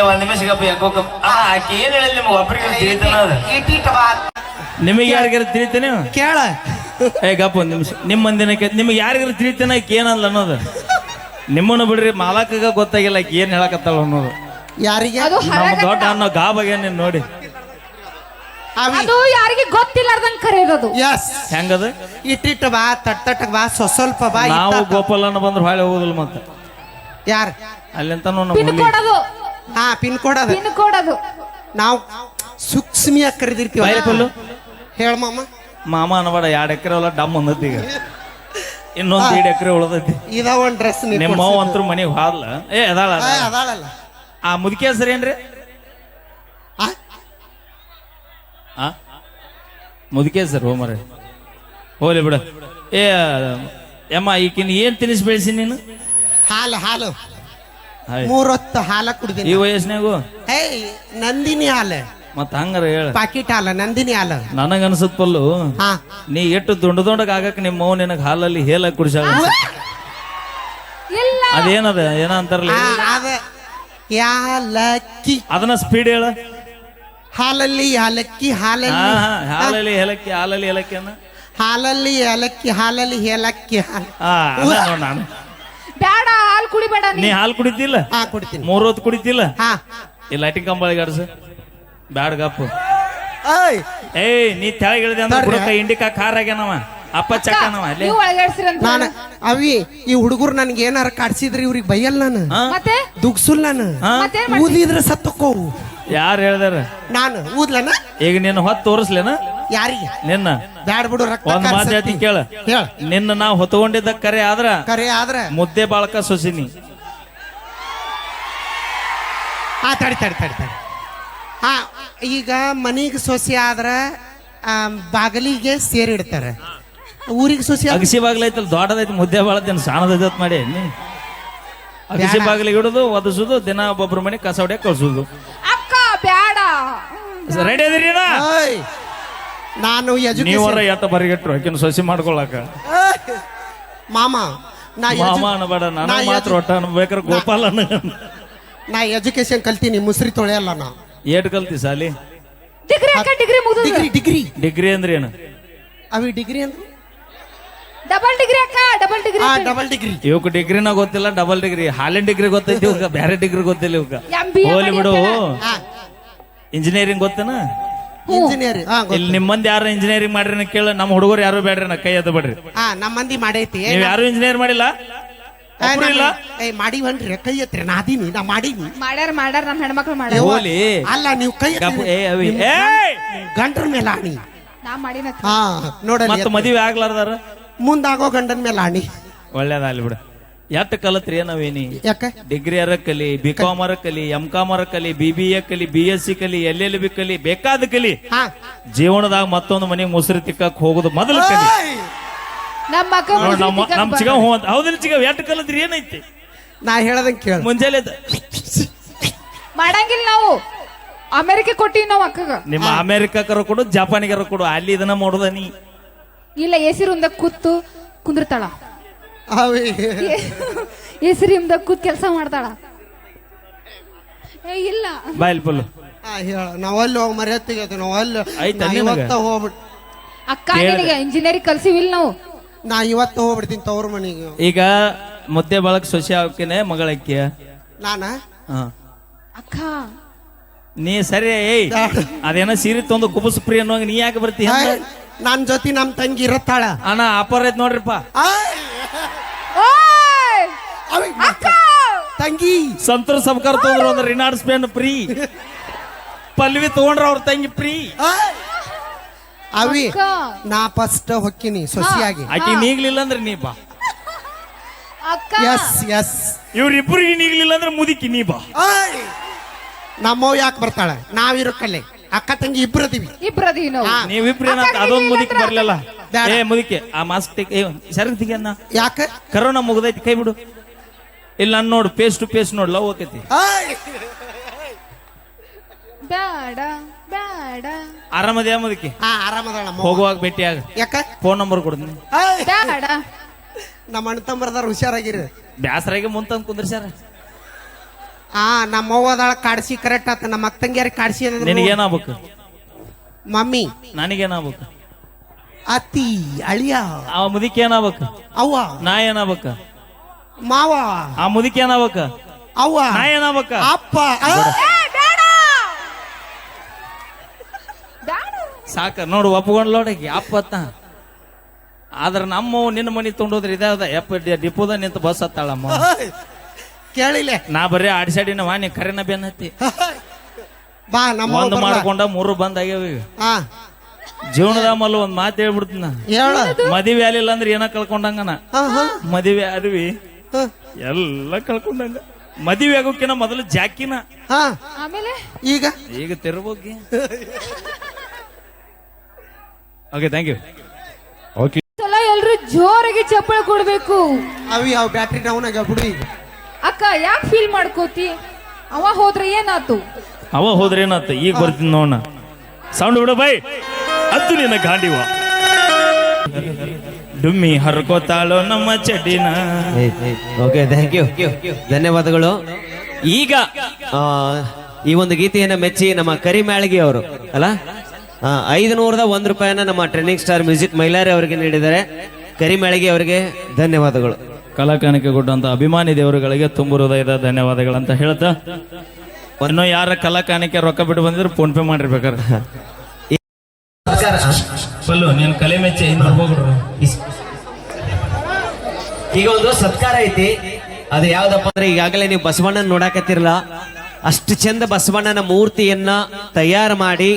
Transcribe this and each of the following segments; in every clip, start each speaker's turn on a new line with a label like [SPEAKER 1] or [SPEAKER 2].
[SPEAKER 1] ಒಂದ್ ನಿಮಿಷ ಗಪ್ಪ ಯಾಕೋಕ ಆಕೆ ಏನ್ ಹೇಳಿಲ್ಲ ನಿಮ್ಗೆ ಒಬ್ಬರಿಗೆ ತಿಳಿತಾನ ಅದ ನಿಮಗೆ ಯಾರಿಗಾರ ತಿಳಿತೇನೆ
[SPEAKER 2] ಕೇಳ
[SPEAKER 1] ಗಪ್ಪ ಒಂದ್ ನಿಮಿಷ ನಿಮ್ಮ ಮಂದಿನಕ್ಕೆ ನಿಮ್ಗೆ ಯಾರಿಗಾರ ತಿಳಿತೇನೆ ಆಕೆ ಏನಲ್ಲ ಅನ್ನೋದು ನಿಮ್ಮನ್ನು ಬಿಡ್ರಿ ಮಾಲಕಗ ಗೊತ್ತಾಗಿಲ್ಲ ಆಕೆ ಏನ್ ಹೇಳಕತ್ತಾಳ ಅನ್ನೋದು
[SPEAKER 2] ಯಾರಿಗೆ
[SPEAKER 1] ನಮ್ಮ ದೊಡ್ಡ ಅನ್ನೋ ಗಾಬಾಗ ನೀನ್ ನೋಡಿ
[SPEAKER 3] ಅದು ಯಾರಿಗೆ ಗೊತ್ತಿಲ್ಲಾರ್ದಂಗ್ ಕರೆಯೋದು
[SPEAKER 2] ಎಸ್
[SPEAKER 1] ಹೆಂಗದ
[SPEAKER 2] ಇಟ್ಟಿಟ್ಟು ಬಾ ತಟ್ಟಕ್ ಬಾ ಸ್ವಲ್ಪ ಬಾ
[SPEAKER 1] ನಾವು ಗೋಪಾಲನ ಬಂದ್ರೆ ಹೊಳೆ ಹೋಗುದಿಲ್ಲ ಮತ್ತೆ
[SPEAKER 2] ಯಾರ
[SPEAKER 1] ಅಲ್ಲಿಂತ
[SPEAKER 3] ಪಿನ್ ಕೊಡೋದು
[SPEAKER 2] ಹಾ ಪಿನ್ ಕೋಡ್ ಅದ
[SPEAKER 3] ಪಿನ್ ಕೊಡೋದು
[SPEAKER 2] ನಾವು ಸೂಕ್ಷ್ಮಿಯಾಗಿ ಕರೆದಿರ್ತೀವಿ ಹೇಳ ಮಾಮ
[SPEAKER 1] ಮಾಮ ಅನ್ಬೇಡ 2 ಎಕರೆ ಹೊಲ ಡಮ್ ಅಂದತಿ ಈಗ ಇನ್ನೊಂದ್ 2 ಎಕರೆ ಉಳದೈತಿ
[SPEAKER 2] ಇದ ಒಂದ್ ಡ್ರೆಸ್
[SPEAKER 1] ನಿಮ್ಮ ಅಂತರು ಮನೆಗೆ ಹಾದ್ಲ
[SPEAKER 2] ಅದಾಳಲ್ಲ
[SPEAKER 1] ಆ ಮುದುಕಿ ಹೆಸರು ಏನ್ರಿ ಮುದುಕಿ ಹೆಸರು ಹೋಮರೆ ಹೋಲಿ ಬಿಡ ಯಮ್ಮ ಈಕಿನ ಏನ್ ತಿನಿಸ್ ಬೆಳೆಸಿ ನೀನು
[SPEAKER 2] ಹಾಲು 3 ಹೊತ್ತು ಹಾಲ ಕುಡ್ದೀನಿ
[SPEAKER 1] ಈ ವಯಸ್ಸಿನಾಗು
[SPEAKER 2] ಏಯ್ ನಂದಿನಿ ಹಾಲು
[SPEAKER 1] ಮತ್ತ ಹಂಗಾರ ಹೇಳ
[SPEAKER 2] ಪಾಕಿಟ್ ಹಾಲ ನಂದಿನಿ ಹಾಲು
[SPEAKER 1] ನನಗ ಅನ್ಸತ್ ಪಲ್ಲು
[SPEAKER 2] ಹಾ
[SPEAKER 1] ನೀ ಎಷ್ಟು ದೊಡ್ಡದಾಗ ಆಗಕ್ ನಿಮ್ಮ ಮೌ ನಿನಗ ಹಾಲಲ್ಲಿ ಹೇಳಕ್ ಕುಡಿಸಾಗ
[SPEAKER 3] ಇಲ್ಲ
[SPEAKER 1] ಅದೇನದ ಏನ ಅಂತಾರಲ್ಲ
[SPEAKER 2] ಅದ ಯಾಲಕ್ಕಿ
[SPEAKER 1] ಅದನ್ನ ಸ್ಪೀಡ್ ಹೇಳ
[SPEAKER 2] ಹಾಲಲ್ಲಿ ಯಾಲಕ್ಕಿ
[SPEAKER 1] ಹಾಲಲ್ಲಿ ಏಲಕ್ಕಿ ಹಾಲಲ್ಲಿ ಏಲಕ್ಕಿ ಅನ್ನ
[SPEAKER 2] ಹಾಲಲ್ಲಿ ಏಲಕ್ಕಿ ಹಾಲಲ್ಲಿ ಏಲಕ್ಕಿ
[SPEAKER 1] ನಾನು
[SPEAKER 3] ಬ್ಯಾಡ ಹಾಲು ಕುಡಿಬೇಡ
[SPEAKER 1] ನೀ ಹಾಲು ಕುಡಿತಿಲ್ಲ
[SPEAKER 2] ಹಾ ಕುಡ್ತೀನಿ
[SPEAKER 1] 3 ಹೊತ್ತು ಕುಡಿತಿಲ್ಲ
[SPEAKER 2] ಹಾ
[SPEAKER 1] ಈ ಲೈಟಿಂಗ್ ಕಂಬಳಿಗೆ ಆಡ್ಸ ಬ್ಯಾಡ ಗಪ್ಪು
[SPEAKER 2] ಏಯ್
[SPEAKER 1] ಏಯ್ ನೀ ತೆಳಗೆ ಇಳಿದೆ ಅಂದ್ರೆ ಬುಡಕ ಇಂಡಿಕಾ ಕಾರ್ ಆಗ್ಯಾನವ ಅಪ್ಪ ಚಕ್ಕನವ ಅಲ್ಲಿ
[SPEAKER 3] ನೀವು ಒಳಗೇಡ್ಸಿರಂತ
[SPEAKER 2] ನಾನು ಅವಿ ಈ ಹುಡುಗರು ನನ್ಗೆ ಏನಾರ ಕಾಡ್ಸಿದ್ರೆ ಇವ್ರಿಗೆ ಬೈಯಲ್ಲ ನಾನು
[SPEAKER 3] ಮತ್ತೆ
[SPEAKER 2] ದುಗ್ಸುಲ್ ನಾನು
[SPEAKER 3] ಮತ್ತೇನ್
[SPEAKER 2] ಊದಿದ್ರೆ ಸತ್ತಕ್ಕೋವು
[SPEAKER 1] ಯಾರು ಹೇಳ್ದಾರ
[SPEAKER 2] ನಾನು ಊದ್ಲನ
[SPEAKER 1] ಈಗ ನಿನ್ನ ಹೊತ್ತು ತೋರಿಸ್ಲೇನ
[SPEAKER 2] ಯಾರಿಗೆ
[SPEAKER 1] ನಿನ್ನ
[SPEAKER 2] ಬ್ಯಾಡ್ ಬಿಡು ರಕ್ತ
[SPEAKER 1] ಒಂದ್ ಮಾತು ಹೇಳ್ತೀನಿ ಕೇಳ
[SPEAKER 2] ಹೇಳ
[SPEAKER 1] ನಿನ್ನ ನಾವು ಹೊತ್ಕೊಂಡಿದ್ದ ಕರೆ ಆದ್ರ
[SPEAKER 2] ಕರೆ ಆದ್ರ
[SPEAKER 1] ಮುದ್ದೆ ಬಾಳಕ ಸೊಸಿನಿ
[SPEAKER 2] ಹಾ ತಡಿ ಹಾ ಈಗ ಮನಿಗೆ ಸೊಸೆ ಆದ್ರ ಬಾಗಲಿಗೆ ಸೇರಿಡ್ತಾರೆ ಊರಿಗೆ ಸೊಸೆ
[SPEAKER 1] ಅಗಸಿ ಬಾಗ್ಲೈತಲ್ಲ ದೊಡ್ಡದೈತಿ ಮುದ್ದೆ ಬಾಳದೇನು ಸಾಣದೈತ್ ಮಾಡಿ ನೀ ಅಗಸಿ ಬಾಗಿಲಿಗೆ ಇಡುದು ಒದಸುದು ದಿನ ಒಬ್ಬೊಬ್ರ ಮನೆ ಕಸ ಹೊಡ್ಯಾಕ ಕಳ್ಸುದು
[SPEAKER 3] ಅಕ್ಕ ಬ್ಯಾಡ
[SPEAKER 1] ರೆಡಿ ಅದಿರಿ
[SPEAKER 2] ಏಯ್, ನಾನು
[SPEAKER 1] ನೀವರ ಎಟ್ಟ ಬರಿಗೆಟ್ರು ಆಕಿನ ಸೊಸಿ ಮಾಡ್ಕೊಳಕ
[SPEAKER 2] ಮಾಮ
[SPEAKER 1] ಮಾಮ ಅನ್ಬೇಡ ನಾನು ಮಾತ್ರ ಒಟ್ಟ ಅನ್ಬೇಕಾರೆ ಗೋಪಾಲ
[SPEAKER 2] ನಾ ಎಜುಕೇಶನ್ ಕಲ್ತೀನಿ ಮುಸ್ರಿ ತೊಳೆಯಲ್ಲ ನಾ
[SPEAKER 1] ಏಟ್ ಕಲ್ತಿ ಸಾಲಿ
[SPEAKER 3] ಡಿಗ್ರಿ ಅಕ್ಕ ಡಿಗ್ರಿ ಮುಗಿದು
[SPEAKER 2] ಡಿಗ್ರಿ
[SPEAKER 1] ಡಿಗ್ರಿ ಅಂದ್ರೆ ಏನು
[SPEAKER 2] ಅವಿ ಡಿಗ್ರಿ ಅಂದ್ರೆ
[SPEAKER 3] ಡಬಲ್ ಡಿಗ್ರಿ ಅಕ್ಕ ಡಬಲ್ ಡಿಗ್ರಿ
[SPEAKER 2] ಡಬಲ್ ಡಿಗ್ರಿ
[SPEAKER 1] ಇವಕ್ ಡಿಗ್ರಿನ ಗೊತ್ತಿಲ್ಲ ಡಬಲ್ ಡಿಗ್ರಿ ಹಾಲಿನ ಡಿಗ್ರಿ ಗೊತ್ತೈತಿ ಇವಾಗ ಬೇರೆ ಡಿಗ್ರಿ ಗೊತ್ತಿಲ್ಲ ಇವಾಗ
[SPEAKER 3] MBA
[SPEAKER 1] ಹೋಲಿ ಬಿಡು
[SPEAKER 2] ಹಾ
[SPEAKER 1] ಇಂಜಿನಿಯರಿಂಗ್ ಗೊತ್ತೇನ
[SPEAKER 2] ಇಂಜಿನಿಯರ್
[SPEAKER 1] ಇಲ್ಲಿ ನಿಮ್ಮ ಮಂದಿ ಯಾರು ಇಂಜಿನಿಯರಿಂಗ್ ಮಾಡ್ರಿ ಕೇಳ ನಮ್ಮ ಹುಡುಗರು ಯಾರು ಬೇಡ್ರಿ ನಾ ಕೈ ಎತ್ತ ಬಿಡ್ರಿ
[SPEAKER 2] ಹಾ ನಮ್ಮ ಮಂದಿ ಮಾಡೈತಿ
[SPEAKER 1] ನೀವ್ ಯಾರು ಇಂಜಿನಿಯರ್ ಮಾಡಿಲ್ಲ ಒಬ್ರು ಇಲ್ಲ
[SPEAKER 2] ಮಾಡಿವನ್ರಿ ಕೈ ಎತ್ರಿ ನಾ ಅದೀನಿ ನಾ ಮಾಡೀನಿ
[SPEAKER 3] ಮಾಡ್ಯಾರ ನಮ್ ಹೆಣ್ಮಕ್ಳು ಮಾಡ್ಯಾರ
[SPEAKER 1] ಹೋಲಿ
[SPEAKER 2] ಅಲ್ಲ ನೀವು ಕೈ
[SPEAKER 1] ಗಪ್- ಏ ಅವಿ ಏ
[SPEAKER 2] ಗಂಡರ ಮೇಲೆ ಆಣಿ
[SPEAKER 3] ನಾ ಮಾಡಿನ
[SPEAKER 2] ಹಾ ನೋಡಲಿ
[SPEAKER 1] ಮತ್ತ ಮದುವೆ ಆಗ್ಲಾರ್ದಾರ
[SPEAKER 2] ಮುಂದಾಗೋ ಗಂಡನ ಮೇಲೆ ಆಣಿ
[SPEAKER 1] ಒಳ್ಳೇದಾಗ್ಲಿ ಬಿಡ ಎಟ್ ಕಲತ್ರಿ ನಾವೇನಿ
[SPEAKER 2] ಯಾಕ
[SPEAKER 1] ಡಿಗ್ರಿ ಅರ ಕಲಿ ಬಿಕಾಮ್ ಅರ ಕಲಿ ಎಂ.ಕಾಮ್ ಅರ ಕಲಿ BBA ಕಲಿ BSc ಕಲಿ LLB ಕಲಿ ಬೇಕಾದ ಕಲಿ
[SPEAKER 2] ಹಾ
[SPEAKER 1] ಜೀವನದಾಗ ಮತ್ತೊಂದು ಮನೆಗೆ ಮುಸುರಿ ತಿಕ್ಕಕ್ ಹೋಗುದು ಮೊದಲು ಕಲಿ
[SPEAKER 3] ನಮ್ಮ ಮಕ್ಕ
[SPEAKER 1] ನೋಡ್ ನಮ್ ಚಿಗ ಹೌದಿಲ್ಲ ಚಿಗ ಎಟ್ ಕಲತ್ರಿ ಏನೈತಿ
[SPEAKER 2] ನಾ ಹೇಳದಂಗ ಕೇಳ
[SPEAKER 1] ಮುಂಜಾನೆ
[SPEAKER 3] ಮಾಡಂಗಿಲ್ಲ ನಾವು ಅಮೆರಿಕ ಕೊಟ್ಟಿವಿ ನಾವು ಅಕ್ಕಗ
[SPEAKER 1] ನಿಮ್ಮ ಅಮೆರಿಕಕ್ಕರ ಕೊಡು ಜಪಾನಿಗರ ಕೊಡು ಅಲ್ಲಿ ಇದನ್ನ ಮಾಡುದ ನೀ
[SPEAKER 3] ಇಲ್ಲ ಎಸಿ ರೂಮ್ದಾಗ ಕೂತು ಕುಂದಿರ್ತಾಳ
[SPEAKER 2] ಅವಿ
[SPEAKER 3] ಎಸಿ ರೂಮ್ದಾಗ ಕೂತ್ ಕೆಲಸ ಮಾಡ್ತಾಳ ಏ ಇಲ್ಲ
[SPEAKER 1] ಬಾಯ್ಲ್ ಪಲ್ಲು
[SPEAKER 2] ಹೇಳ ನಾವಲ್ಲಿ ಹೋಗಿ ಮರ್ಯಾತಿಗೆ
[SPEAKER 1] ಆಯ್ತಾ
[SPEAKER 2] ನಾವಲ್ಲಿ
[SPEAKER 1] ನಿನಗ?
[SPEAKER 2] ಇವತ್ತ ಹೋಗ್ಬಿಡ್
[SPEAKER 3] ಅಕ್ಕ ನಿನಗೆ ಇಂಜಿನಿಯರಿಂಗ್ ಕಲ್ಸಿವಿಲ್ಲ ನಾವು
[SPEAKER 2] ನಾ ಇವತ್ತ ಹೋಗ್ಬಿಡ್ತೀನಿ ತವ್ರ ಮನೆಗೆ
[SPEAKER 1] ಈಗ ಮುದ್ದೆ ಬಳಕ್ ಸೊಸೆ ಹಾಕಿನೇ ಮಗಳಕ್ಕೆ
[SPEAKER 2] ನಾನ
[SPEAKER 3] ಅಕ್ಕ
[SPEAKER 1] ನೀ ಸರಿ ಏಯ್ ಅದೇನೋ ಸೀರೆ ತೊಂದು ಕುಬಸ್ ಪ್ರಿ ಅನ್ನೋಂಗ ನೀ ಯಾಕೆ ಬರ್ತಿ
[SPEAKER 2] ನನ್ ಜೊತೆ ನಮ್ ತಂಗಿ ಇರತ್ತಾಳ
[SPEAKER 1] ಅಣ್ಣ ಆಪರ್ ಐತ್ ನೋಡ್ರಿಪ್ಪ
[SPEAKER 3] ಓಯ್! ಅಕ್ಕ
[SPEAKER 2] ತಂಗಿ
[SPEAKER 1] ಸಂತೂರ್ ಸಬ್ಕಾರ ತೊಂದ್ರ ಒಂದ್ ರಿನಾರ್ಡ್ಸ್ ಪೆನ್ ಫ್ರೀ ಪಲ್ವಿ ತಗೊಂಡ್ರ ಅವ್ರ ತಂಗಿ ಫ್ರೀ
[SPEAKER 2] ಅವಿ
[SPEAKER 3] ಅಕ್ಕ.
[SPEAKER 2] ನಾ ಫಸ್ಟ್ ಹೊಕ್ಕಿನಿ ಸೊಸಿಯಾಗಿ
[SPEAKER 1] ಆಕಿ ನೀಗ್ಲಿಲ್ಲ ಅಂದ್ರೆ ನೀ ಬಾ
[SPEAKER 3] ಅಕ್ಕ
[SPEAKER 2] ಎಸ್ ಎಸ್
[SPEAKER 1] ಇವ್ರಿಬ್ರಿಗೆ ನೀಗ್ಲಿಲ್ಲ ಅಂದ್ರೆ ಮುದಿಕಿ ನೀ ಬಾ
[SPEAKER 2] ನಮ್ಮವ್ ಯಾಕೆ ಬರ್ತಾಳ ನಾವಿರಕ್ಕಲ್ಲೇ ಅಕ್ಕ ತಂಗಿ ಇಬ್ಬರದೀವಿ
[SPEAKER 3] ಇಬ್ರದೀವಿ ನಾವು
[SPEAKER 2] ಹಾ.
[SPEAKER 1] ನೀವಿಬ್ರು ಏನಾಗ್ತ ಅದೊಂದ್ ಮುದಿಕ್ ಬರ್ಲಿಲ್ಲ
[SPEAKER 2] ಬ್ಯಾಡ.
[SPEAKER 1] ಏ ಮುದಿಕೆ ಆ ಮಾಸ್ಕ್ ಸರಿ ತೆಗಿ ಅನ್ನ
[SPEAKER 2] ಯಾಕೆ
[SPEAKER 1] ಕರೋನಾ ಮುಗ್ದೈತಿ ಕೈ ಬಿಡು ಇಲ್ಲ ನನ್ ನೋಡು ಫೇಸ್ ಟು ಫೇಸ್ ನೋಡ್ ಲವ್ ಆಕೈತಿ
[SPEAKER 3] ಬ್ಯಾಡ ಬ್ಯಾಡ
[SPEAKER 1] ಆರಾಮದ್ಯಾ ಮುದಿಕೆ
[SPEAKER 2] ಆರಾಮದಾಳ
[SPEAKER 1] ಹೋಗುವಾಗ ಭೇಟಿಯಾಗ
[SPEAKER 2] ಯಾಕ
[SPEAKER 1] ಫೋನ್ ನಂಬರ್ ಕೊಡ್ತೀನಿ
[SPEAKER 3] ಬ್ಯಾಡ
[SPEAKER 2] ನಮ್ಮ ಅಣ್ಣ ತಮ್ಮರದಾರ ಹುಷಾರಾಗಿರಿ
[SPEAKER 1] ಬ್ಯಾಸರಾಗಿ ಮುಂತಂದ್ ಕುಂದ್ರಸ್ಯಾರ
[SPEAKER 2] ನಮ್ಮವ್ವದಾಳ ಕಾಡ್ಸಿ ಕರೆಕ್ಟ್ ಆತ ನಮ್ಮ ಅಕ್ಕಂಗ್ಯಾರ ಕಾಡ್ಸಿ
[SPEAKER 1] ನಿನಗೇನಾಗ್ಬೇಕು?
[SPEAKER 2] ಮಮ್ಮಿ
[SPEAKER 1] ನನಗೇನಾಗ್ಬೇಕು?
[SPEAKER 2] ಅತ್ತಿ ಅಳಿಯ
[SPEAKER 1] ಆ ಮುದಿಕೆ ಏನಾಗ್ಬೇಕು?
[SPEAKER 2] ಅವ್ವ
[SPEAKER 1] ನಾ ಏನಾಗ್ಬೇಕ?
[SPEAKER 2] ಮಾವ
[SPEAKER 1] ಆ ಮುದಿಕೆ ಏನಾಗ್ಬೇಕ?
[SPEAKER 2] ಅವ್ವ
[SPEAKER 1] ನಾ ಏನಾಗ್ಬೇಕ?
[SPEAKER 2] ಅಪ್ಪ
[SPEAKER 1] ಸಾಕ ನೋಡು ಒಪ್ಕೊಂಡ್ ಲೋಡಗಿ ಅಪ್ಪತ್ತ. ಆದ್ರ ನಮ್ಮ ನಿನ್ನ ಮನಿ ತೊಗೊಂಡೋದ್ರಿ ಇದಾದ ಎಪ್ಪ ಡಿಪೋದ ನಿಂತ ಬಸ್ ಹತ್ತಾಳಮ್ಮ.
[SPEAKER 2] ಕೇಳಿಲ್ಲ
[SPEAKER 1] ನಾ ಬರೀ ಆಡಿಸಾಡಿನ ವಾಣಿ ಕರೆನ ಬೆನ್ನತ್ತಿ
[SPEAKER 2] ಬಾ ನಮ್ಮ
[SPEAKER 1] ಒಂದ್ ಮಾಡ್ಕೊಂಡ 3 ಬಂದ್ ಆಗ್ಯಾವ ಈಗ. ಜೀವನದ ಮಲ್ಲ ಒಂದ್ ಮಾತು ಹೇಳ್ಬಿಡ್ತೀನ,
[SPEAKER 2] ಹೇಳ
[SPEAKER 1] ಮದುವೆ ಆಗ್ಲಿಲ್ಲ ಅಂದ್ರೆ ಏನ ಕಳ್ಕೊಂಡಂಗನ. ಮದುವೆ ಆದ್ವಿ ಎಲ್ಲ ಕಳ್ಕೊಂಡಂಗ. ಮದುವೆ ಆಗೋಕಿನ ಮೊದಲು ಜಾಕಿನ,
[SPEAKER 3] ಆಮೇಲೆ
[SPEAKER 2] ಈಗ
[SPEAKER 1] ತಿರ್ಬೋಗಿ. Okay, thank you. ಓಕೆ,
[SPEAKER 3] ಸಲ ಎಲ್ರು ಜೋರಾಗಿ ಚಪ್ಪಳೆ ಕೊಡ್ಬೇಕು.
[SPEAKER 2] ಅವು ಬ್ಯಾಟ್ರಿ ಡೌನ್ ಆಗ್ಯಾವ ಬಿಡು ಈಗ.
[SPEAKER 3] ಅಕ್ಕ ಯಾಕೆ ಫೀಲ್ ಮಾಡ್ಕೋತಿ? ಅವ ಹೋದ್ರೆ ಏನಾತು?
[SPEAKER 1] ಅವ ಹೋದ್ರೆ ಏನಾತ? ಈಗ ಬರ್ತೀನಿ ನೋಡ. ಸೌಂಡ್ ಬಿಡು ಬೈ. ಅದು ನಿನ್ನ ಗಾಂಡಿವ ಡುಮ್ಮಿ ಹರ್ಕೋತಾಳೋ ನಮ್ಮ ಚಡ್ಡಿನ.
[SPEAKER 4] ಓಕೆ, ಥ್ಯಾಂಕ್ ಯು, ಧನ್ಯವಾದಗಳು. ಈಗ ಈ ಒಂದು ಗೀತೆಯನ್ನು ಮೆಚ್ಚಿ ನಮ್ಮ ಕರಿಮ್ಯಾಳಗಿ ಅವರು ಅಲ್ಲ 501 ರೂಪಾಯಿನ ನಮ್ಮ ಟ್ರೆಂಡಿಂಗ್ ಸ್ಟಾರ್ ಮ್ಯೂಸಿಕ್ ಮೈಲಾರಿ ಅವರಿಗೆ ನೀಡಿದ್ದಾರೆ. ಕರಿಮ್ಯಾಳಗಿ ಅವರಿಗೆ ಧನ್ಯವಾದಗಳು.
[SPEAKER 1] ಕಲಾಕಾಣಿಕೆ ಕೊಟ್ಟಂತ ಅಭಿಮಾನಿ ದೇವರುಗಳಿಗೆ ತುಂಬು ಹೃದಯದ ಧನ್ಯವಾದಗಳಂತ ಹೇಳ್ತಾ, ಇನ್ನೂ ಯಾರ ಕಲಾಕಾಣಿಕೆ ರೊಕ್ಕ ಬಿಟ್ಟು ಬಂದ್ರೆ ಫೋನ್ ಪೇ ಮಾಡಿರ್ಬೇಕಾರೆ. ಪಲ್ಲು ನೀನು ಕಲೆ ಮೆಚ್ಚಿ
[SPEAKER 4] ಈಗ ಒಂದು ಸತ್ಕಾರ ಐತಿ. ಅದು ಯಾವ್ದಪ್ಪ ಅಂದ್ರೆ ಈಗಾಗಲೇ ನೀವು ಬಸವಣ್ಣನ ನೋಡಾಕತ್ತಿರಲ್ಲ, ಅಷ್ಟು ಚಂದ ಬಸವಣ್ಣನ ಮೂರ್ತಿಯನ್ನ ತಯಾರು ಮಾಡಿ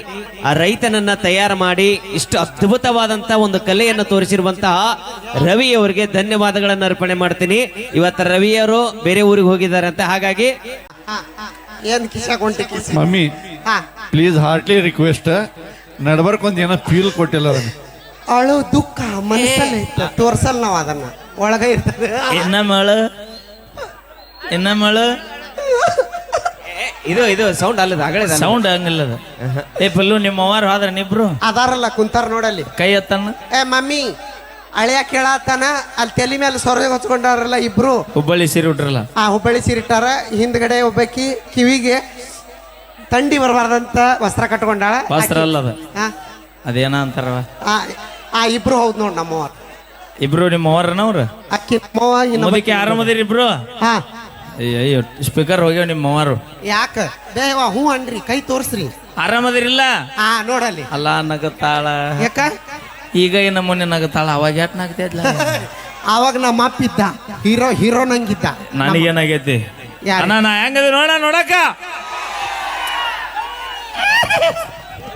[SPEAKER 4] ಆ ರೈತನನ್ನ ತಯಾರು ಮಾಡಿ ಇಷ್ಟು ಅದ್ಭುತವಾದಂತ ಒಂದು ಕಲೆಯನ್ನು ತೋರಿಸಿರುವಂತಹ ರವಿ ಅವರಿಗೆ ಧನ್ಯವಾದಗಳನ್ನು ಅರ್ಪಣೆ ಮಾಡ್ತೀನಿ. ಇವತ್ತ ರವಿಯವರು ಬೇರೆ ಊರಿಗೆ ಹೋಗಿದ್ದಾರೆ ಅಂತ, ಹಾಗಾಗಿ
[SPEAKER 2] ಏನ್ ಕಿಸಾಕೊಂಟಿ ಕಿಸಿ
[SPEAKER 5] ಮಮ್ಮಿ ಪ್ಲೀಸ್ ಹಾರ್ಟ್ಲಿ ರಿಕ್ವೆಸ್ಟ್, ನಡ್ಬರ್ಕೊಂದ್ ಏನೋ ಫೀಲ್ ಕೊಟ್ಟಿಲ್ಲ ಅದನ್ನ.
[SPEAKER 2] ಅಳು ದುಃಖ ಮನಸ್ಸಲ್ಲಿ ತೋರ್ಸಲ್ ನಾವ್ ಅದನ್ನ, ಒಳಗ ಇರ್ತದೆ.
[SPEAKER 1] ಇನ್ನ ಮಳು
[SPEAKER 4] ಇದು ಸೌಂಡ್ ಅಲ್ಲದ ಆಗಲೇ
[SPEAKER 1] ಸೌಂಡ್ ಹಂಗಿಲ್ಲದ. ಏ ಪಲ್ಲು, ನಿಮ್ಮ ಅವ್ವಾರು ಆದ್ರ ನಿಬ್ರು
[SPEAKER 2] ಅದಾರಲ್ಲ ಕುಂತಾರ ನೋಡಲ್ಲಿ.
[SPEAKER 1] ಕೈ ಎತ್ತನ್ನ.
[SPEAKER 2] ಮಮ್ಮಿ ಅಳಿಯ ಕೇಳತ್ತಾನ, ಅಲ್ಲಿ ತಲೆ ಮೇಲೆ ಸೊರಗ ಹೊಚ್ಕೊಂಡಾರಲ್ಲ ಇಬ್ರು.
[SPEAKER 1] ಹುಬ್ಬಳ್ಳಿ ಸೀರೆ ಉಟ್ರಲ್ಲ,
[SPEAKER 2] ಹುಬ್ಬಳ್ಳಿ ಸೀರಿಟ್ಟಾರ. ಹಿಂದ್ಗಡೆ ಒಬ್ಬಾಕಿ ಕಿವಿಗೆ ತಂಡಿ ಬರಬಾರ್ದಂತ ವಸ್ತ್ರ ಕಟ್ಕೊಂಡಾಳ.
[SPEAKER 1] ವಸ್ತ್ರ ಅಲ್ಲದ, ಅದೇನ ಅಂತಾರವ.
[SPEAKER 2] ಇಬ್ರು ಹೌದ್ ನೋಡ್ ನಮ್ಮವ್ರ.
[SPEAKER 1] ಇಬ್ರು ನಿಮ್ಮ ಅವ್ರನವ್ರ?
[SPEAKER 2] ಅಕ್ಕಿ ನಮ್ಮವ್ವ
[SPEAKER 1] ಮುದಕ್ಕೆ ಆರಾಮದಿರಿ ಇಬ್ರು? ಅಯ್ಯೋ, ಸ್ಪೀಕರ್ ಹೋಗ್ಯಾವ ನಿಮ್ಮ ಅವ್ರು.
[SPEAKER 2] ಯಾಕ ದೇವ ಹೂ ಅನ್ರಿ, ಕೈ ತೋರ್ಸ್ರಿ.
[SPEAKER 1] ಆರಾಮದಿರಿಲ್ಲ?
[SPEAKER 2] ನೋಡಲ್ಲಿ
[SPEAKER 1] ಅಲ್ಲ ನಗತಾಳ.
[SPEAKER 2] ಯಾಕ
[SPEAKER 1] ಈಗ ನಮ್ಮ ಮೊನ್ನೆ ನಗತಾಳ, ಅವಾಗ ಯಾಕೆ ನಗ್ತಿದ್ಲ?
[SPEAKER 2] ಅವಾಗ ನಮ್ಮ ಅಪ್ಪಿದ್ದ ಹೀರೋ ನಂಗಿದ್ದ.
[SPEAKER 1] ನನಗೇನಾಗೈತಿ ಅಣ್ಣ, ನಾ ಹೆಂಗದ ನೋಡಕ.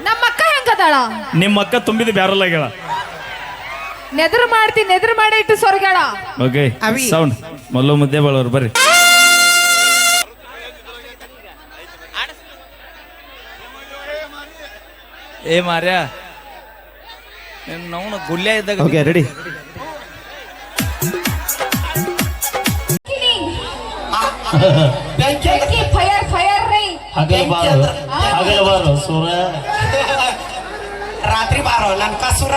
[SPEAKER 3] ನಮ್ಮ ಅಕ್ಕ ಹೆಂಗದಾಳ?
[SPEAKER 1] ನಿಮ್ಮ ಅಕ್ಕ ತುಂಬಿದ ಬ್ಯಾರಲ್ಲಾಗ್ಯಾಳ.
[SPEAKER 3] ನೆದ್ರ ಮಾಡಿ ಇಟ್ಟು ಸೊರಗ್ಯಾಳ.
[SPEAKER 1] ಓಕೆ, ಸೌಂಡ್ ಮಲ್ಲು ಮುದ್ದೆ ಬಾಳವ್ರು ಬರ್ರಿ. ಏ ಮಾರ್ಯ, ನಾವು ಗುಲ್ಯ ಇದ್ದಾಗ.
[SPEAKER 4] Okay, ready.
[SPEAKER 3] ಫೈರ್ ರೈ
[SPEAKER 1] ಹಗಲಬಾರು ಸೂರ,
[SPEAKER 2] ರಾತ್ರಿ ಬಾರೋ ನನ್ ಕಸುರ.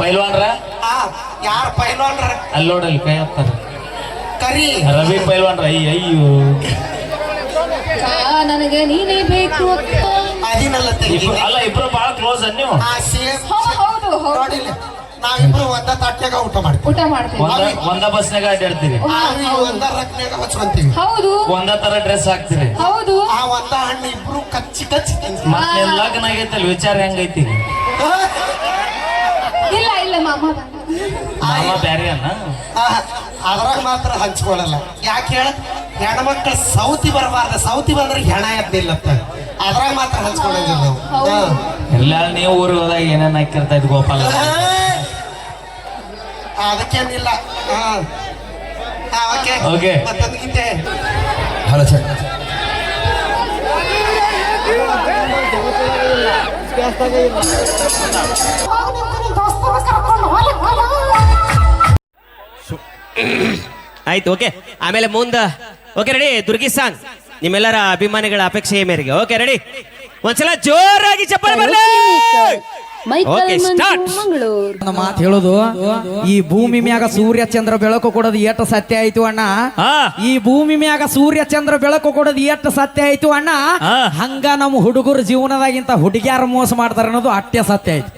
[SPEAKER 1] ಪೈಲ್ವಾನ್ರ
[SPEAKER 2] ಯಾರ ಪೈಲ್ವಾನ್ರ?
[SPEAKER 1] ಅಲ್ಲಿ ನೋಡಲ್ಲಿ ಕೈ ಹತ್ತಾರ.
[SPEAKER 2] ಕರಿ
[SPEAKER 1] ರವಿ ಪೈಲ್ವಾನ್ರ. ಅಯ್ಯೋ,
[SPEAKER 3] ನನಗೆ ನೀನೇ ಬೇಕು.
[SPEAKER 2] ಅದಿನಲ್ಲ
[SPEAKER 1] ಅಲ್ಲ, ಇಬ್ರು ಬಹಳ ಕ್ಲೋಸ್ ನೀವು.
[SPEAKER 3] ಹೌದು
[SPEAKER 2] ನೋಡಿಲ್ಲ, ನಾವಿಬ್ರು ಒಂದ ತಟ್ಟೆಗ ಊಟ ಮಾಡ್ತೀವಿ.
[SPEAKER 1] ಒಂದ ಬಸ್ನಾಗ ಅಡ್ಡಾಡ್ತೀರಿ,
[SPEAKER 2] ಒಂದ ರಕ್ನ್ಯಾಗ ಹಚ್ಕೊಂತೀವಿ.
[SPEAKER 3] ಹೌದು,
[SPEAKER 1] ಒಂದ ತರ ಡ್ರೆಸ್ ಹಾಕ್ತಿರಿ.
[SPEAKER 3] ಹೌದು,
[SPEAKER 2] ಒಂದ ಹಣ್ಣು ಇಬ್ರು ಕಚ್ಚಿ ತಿಂತೀವಿ.
[SPEAKER 1] ಮತ್ತೆ ಲಗ್ನ ಆಗೈತಲ್ಲ, ವಿಚಾರ ಹೆಂಗೈತಿ?
[SPEAKER 3] ಇಲ್ಲ ಮಾಮ
[SPEAKER 1] ಬ್ಯಾರೆ ಅನ್ನ
[SPEAKER 2] ಅದ್ರಾಗ ಮಾತ್ರ ಹಂಚ್ಕೊಳ್ಳಲ್ಲ. ಯಾಕೆ ಹೇಳ? ಹೆಣ್ಮಕ್ಳ ಸೌತಿ ಬರಬಾರ್ದ, ಸೌತಿ ಬಂದ್ರೆ ಹೆಣ ಎದ್ದಿಲ್ಲತ್ತ. ಅದ್ರಾಗ ಮಾತ್ರ ಹಂಚ್ಕೊಳ್ಳೋದಿಲ್ಲ ನಾವು.
[SPEAKER 1] ಎಲ್ಲ ನೀವು ಊರಿಗೆ ಹೋದಾಗ ಏನೇನ್ ಹಾಕಿರ್ತಾ ಇದ್ ಗೋಪಾಲ.
[SPEAKER 2] ಅದಕ್ಕೇನಿಲ್ಲ.
[SPEAKER 1] ಓಕೆ,
[SPEAKER 2] ಮತ್ತೊಂದು ಗೀತೆ.
[SPEAKER 5] Hello sir.
[SPEAKER 4] ಆಯ್ತು, ಓಕೆ. ಆಮೇಲೆ ಮುಂದ ಓಕೆ, ರೆಡಿ. ದುರ್ಗಿ ಸಾಂಗ್ ನಿಮ್ಮೆಲ್ಲರ ಅಭಿಮಾನಿಗಳ ಅಪೇಕ್ಷೆಯ ಮೇರೆಗೆ. Okay, ready. ಒಂದ್ಸಲ ಜೋರಾಗಿ ಚಪ್ಪಾಳೆ ಬರಲಿ.
[SPEAKER 6] Michael
[SPEAKER 4] Okay, start.
[SPEAKER 6] ಮಂಜು ಮಂಗಳೂರು.
[SPEAKER 7] ಒಂದು ಮಾತು ಹೇಳೋದು, ಈ ಭೂಮಿ ಮ್ಯಾಗ ಸೂರ್ಯ ಚಂದ್ರ ಬೆಳಕು ಕೊಡೋದು ಎಷ್ಟು ಸತ್ಯ ಆಯ್ತು ಅಣ್ಣ.
[SPEAKER 1] ಹಾ
[SPEAKER 7] ಈ ಭೂಮಿ ಮ್ಯಾಗ ಸೂರ್ಯ ಚಂದ್ರ ಬೆಳಕು ಕೊಡೋದು ಎಷ್ಟು ಸತ್ಯ ಆಯ್ತು ಅಣ್ಣ.
[SPEAKER 1] ಹಾ.
[SPEAKER 7] ಹಂಗ ನಮ್ಮ ಹುಡುಗರ ಜೀವನದಾಗಿಂತ ಹುಡುಗಿಯಾರ ಮೋಸ ಮಾಡ್ತಾರ ಅನ್ನೋದು ಅಷ್ಟೇ ಸತ್ಯ ಆಯ್ತು.